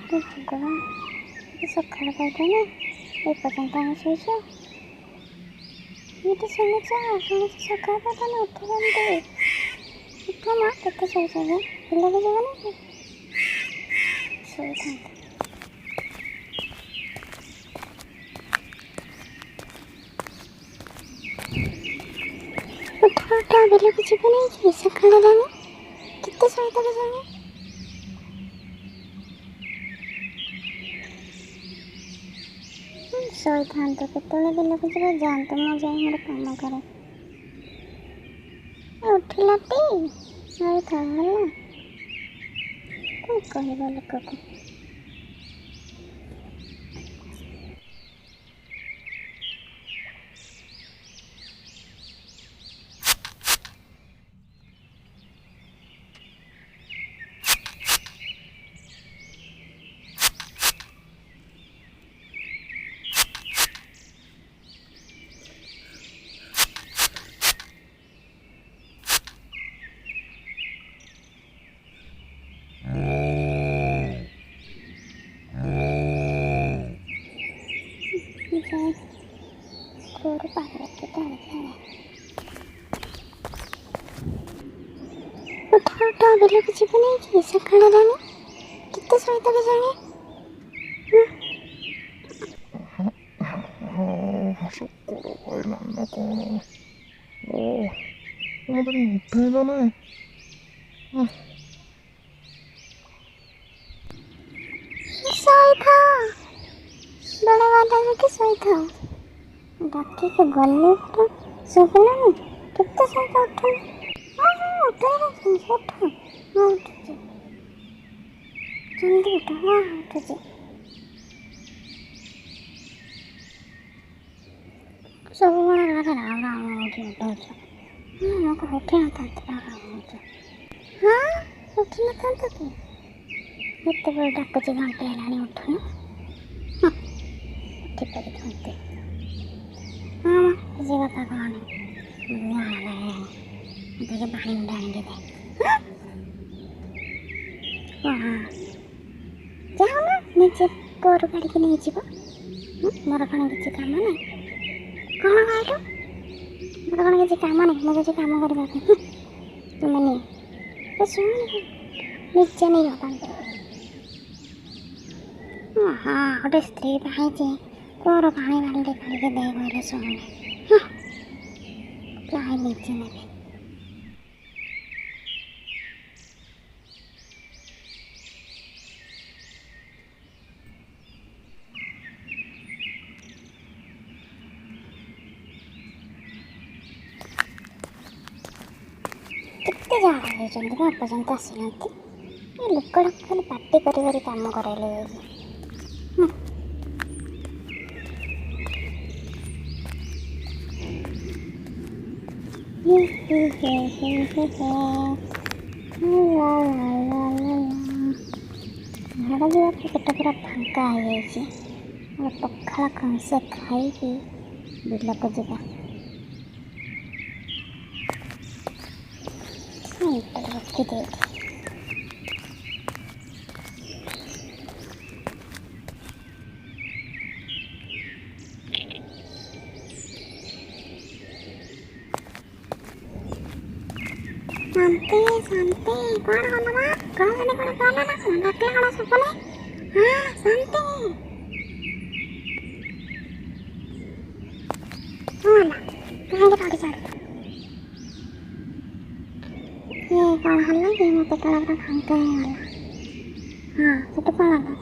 ଭଗବାନ ସକାଳ ପାଇଲାଣି ଏପର୍ଯ୍ୟନ୍ତ ଆମେ ଶୋଇଛୁ। ଏଠି ଶୁଣିଛ ସକାଳ ପାଇଲାଣି ଉଠିଛନ୍ତି। ଉଠ ମା କେତେ ଶୋଇଛ ଯେ ବିଲକୁ ଯିବନି କି ଶୋଇଥାନ୍ତି। ଉଠ ଉଠ ବିଲକୁ ଯିବନି କି ସକାଳ ହେଲାଣି କେତେ ଶୋଇଥ କେଜାଣି। ଶୋଇଥାନ୍ତୁ କେତେବେଳେ ବିଲକୁ ଯିବେ ଯାଆନ୍ତୁ, ମୁଁ ଯାଇ ମୋର କାମ କରେ। ଉଠିଲାଟି ଶୋଇଥାଅ ହେଲା, କ'ଣ କହିବ ଲୋକକୁ। ଉଠ ଉଠ ବିଲକୁ ଯିବନି କି ସକାଳ ହେଲାଣି କେତେ ଶୋଇଥ କେଜାଣି। ସକାଳ ପାଇଲାଣି ନା କ'ଣ? ମୋତେ ଉଠେଇଲ ନାହିଁ। ଶୋଇଥାଅ ବେଳ ବାଲାକୁ କି ଶୋଇଥାଅ, ଡାକିକି ଗଲି ପୁରା ଶୋଇଲାନି କେତେ ଶୋଇଥ ଉଠୁନି। ଉଠୁଛି ଜଲ୍ଦି ଉଠ। ଉଠୁଛି ସବୁବେଳେ ଉଠି ଉଠଉଛ। ଆମକୁ ଉଠି ନଥାନ୍ତି ଉଠି ନଥାନ୍ତ କି ଏତେବେଳେ ଡାକୁଛି ଘଣ୍ଟେ ହେଲାଣି ଉଠୁନ। ଉଠି ପାରିଥାନ୍ତି। ସେ କଥା କହନି ଟିକେ ପାଣି ମୁଣ୍ଡ ଆଣିକି ଦେ। ଯାଉନ ନିଜେ କୋରୁ କାଢ଼ିକି ନେଇଯିବ। ମୋର କ'ଣ କିଛି କାମ ନାହିଁ। କ'ଣ କହିଲୁ ମୋର କ'ଣ କିଛି କାମ ନାହିଁ। ମୁଁ କିଛି କାମ କରିବା ପାଇଁ ତୁମେ ନିଅ ଶୁଣ ନିଜେ ନେଇଯିବ ପାଣି। ଗୋଟେ ସ୍ତ୍ରୀ ପାଇଛି କୋର ପାଣି ବାଲ୍ଟି କାଢ଼ିକି ଦେଇ କହିଲେ ଶୁଣୁନି। ପ୍ରାୟ ନିଜେ ନେବେ। କେତେ ଝାଡ଼ା ହେଇଛନ୍ତି ମୁଁ ଏପର୍ଯ୍ୟନ୍ତ ଆସିନାହାନ୍ତି। ଏ ଲୋକଟା ଖାଲି ପାଟି କରି କରି କାମ କରାଇଲେ ଯାଇକି। ଝାଡ଼ା ଯିବା ପେଟ ପୁରା ଫାଙ୍କା ହେଇଯାଇଛି। ପଖାଳ କଂସେ ଖାଇକି ବିଲକୁ ଯିବା। ରଖିଦେଇଛି ଶାନ୍ତି ଶାନ୍ତି କ'ଣ କଲ ମା? କ'ଣ କଲ ନା କ'ଣ ଡାକିଲା କ'ଣ ଶୁଭୁନି? ଶାନ୍ତି କ'ଣ ହେଲା? କାହିଁକି ରଡ଼ି ଛାଡ଼ୁଛ? କ'ଣ ହେଲା କି ମୋ ପେଟଟା ପୁରା ଫାଙ୍କା ହେଇଗଲା। ସେଠୁ କ'ଣ ହେଲା?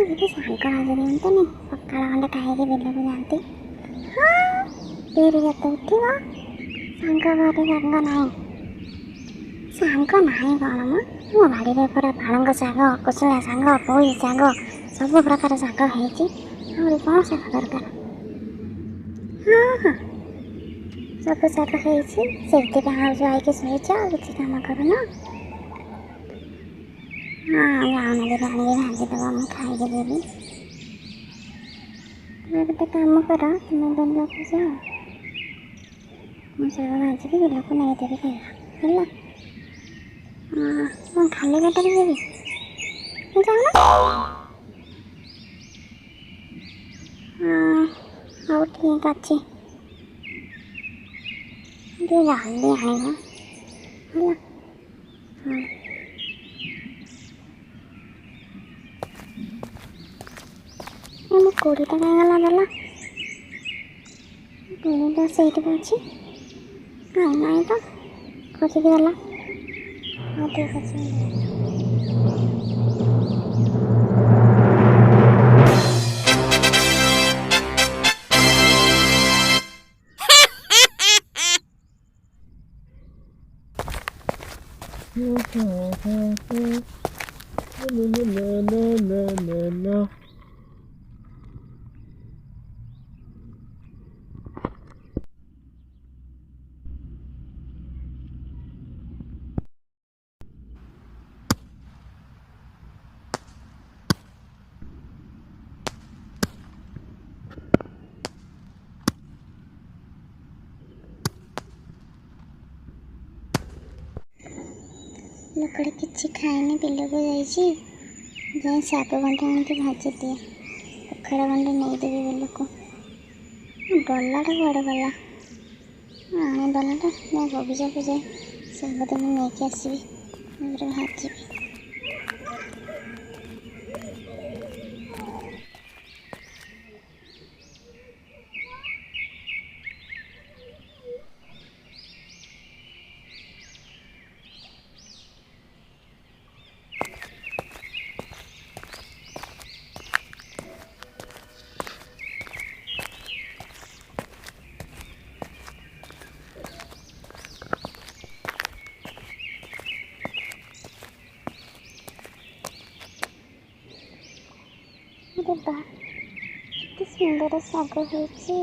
ଯଦି ସାଙ୍ଗ ଆଜି ଦିଅନ୍ତନି ସକାଳ ଖଣ୍ଡେ ଖାଇକି ବିଲକୁ ଯାଆନ୍ତି। ଫେରି ଯେତେ ଉଠିବ ସାଙ୍ଗ ଘରେ ସାଙ୍ଗ ନାହିଁ। ସାଙ୍ଗ ନାହିଁ କ'ଣ ମ ମୋ ବାଡ଼ିରେ ପୁରା ପାଳଙ୍ଗ ଶାଗ, କୁଶୁଳା ଶାଗ, ପୋଇ ଶାଗ ସବୁ ପ୍ରକାର ଶାଗ ହେଇଛି। ଆହୁରି କ'ଣ ଶାଗ ଦରକାର? ସବୁ ଶାଗ ହେଇଛି। ସେଇଥିପାଇଁ ଆଉ ଯାଇକି ଶୋଇଛ ଆଉ କିଛି କାମ କରୁନ। ଯାଉନ ଦିନ ଆଣିକି ଭାଜିଦେବ ମୁଁ ଖାଇକି ଦେବି। ଗୋଟେ କାମ କର ତୁମେ ବିଲକୁ ଯାଅ, ମୁଁ ଶାଗ ଭାଜିକି ବିଲକୁ ନେଇଦେବି ଖାଇବା ହେଲା। ମୁଁ ଖାଲି ପେଟରେ ଯିବି। ଯାଉନ। ହଉ ଠିକ୍ ଅଛି, ଟିକେ ଜଲ୍ଦି ଆଇବ ହେଲା। ହଁ ମୋ କୋଡ଼ିଟା କାଇଁ ଗଲା ଦେଲା, କୋଡ଼ିଟା ସେଇଠି ବି ଅଛି। ନାଇଁ ତ ଖୋଜିକି ଦେଲା। ହଉ ଠିକ୍ ଅଛି। ଲୋକଟା କିଛି ଖାଇନି, ବିଲକୁ ଯାଇଛି। ଯାଇ ଶାଗ ଗଣ୍ଡେ ଆଣିକି ଭାଜିଦିଏ, ପଖାଳ ଗଣ୍ଡେ ନେଇଦେବି ବିଲକୁ। ଗଲାଟା କୁଆଡ଼େ ଗଲା? ଆଣିଦେଲାଟା ଯାଇ ବଗିଚାକୁ ଯାଇ ଶାଗ ଟିକେ ନେଇକି ଆସିବି, ତାପରେ ଭାଜିବି। अरे वाह, कितनी सुंदर ଶାଗ ହେଇଛି।